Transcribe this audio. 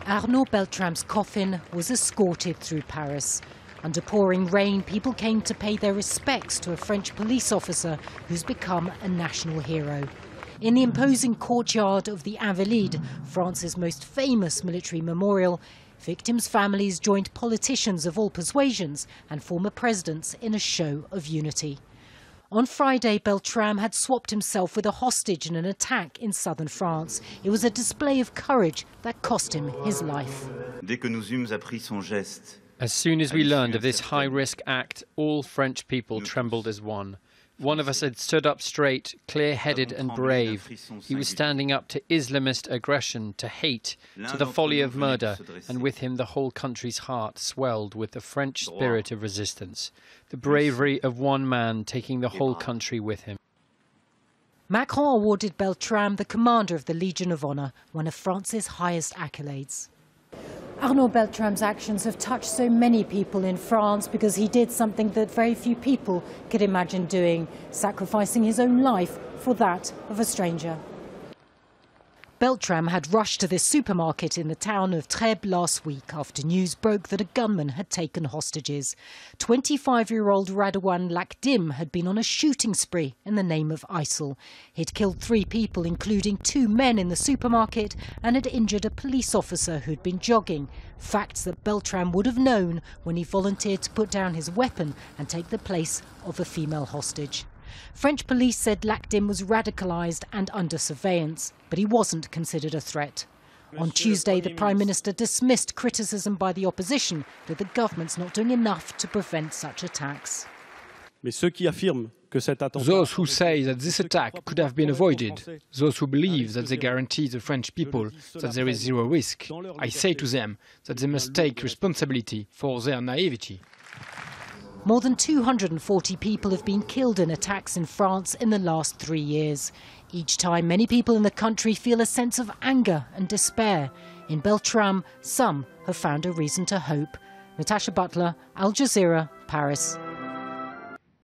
Arnaud Beltrame's coffin was escorted through Paris. Under pouring rain, people came to pay their respects to a French police officer who's become a national hero. In the imposing courtyard of the Invalides, France's most famous military memorial, victims' families joined politicians of all persuasions and former presidents in a show of unity. On Friday, Beltrame had swapped himself with a hostage in an attack in southern France. It was a display of courage that cost him his life. As soon as we learned of this high-risk act, all French people trembled as one. One of us had stood up straight, clear-headed and brave. He was standing up to Islamist aggression, to hate, to the folly of murder, and with him the whole country's heart swelled with the French spirit of resistance, the bravery of one man taking the whole country with him. Macron awarded Beltrame the Commander of the Legion of Honor, one of France's highest accolades. Arnaud Beltrame's actions have touched so many people in France because he did something that very few people could imagine doing, sacrificing his own life for that of a stranger. Beltrame had rushed to this supermarket in the town of Trebes last week after news broke that a gunman had taken hostages. 25-year-old Radouane Lakdim had been on a shooting spree in the name of ISIL. He'd killed 3 people, including 2 men in the supermarket, and had injured a police officer who'd been jogging. Facts that Beltrame would have known when he volunteered to put down his weapon and take the place of a female hostage. French police said Lakdim was radicalised and under surveillance, but he wasn't considered a threat. On Tuesday, the Prime Minister dismissed criticism by the opposition that the government's not doing enough to prevent such attacks. Those who say that this attack could have been avoided, those who believe that they guarantee the French people that there is zero risk, I say to them that they must take responsibility for their naivety. More than 240 people have been killed in attacks in France in the last 3 years. Each time, many people in the country feel a sense of anger and despair. In Beltrame, some have found a reason to hope. Natacha, Butler, Al Jazeera, Paris.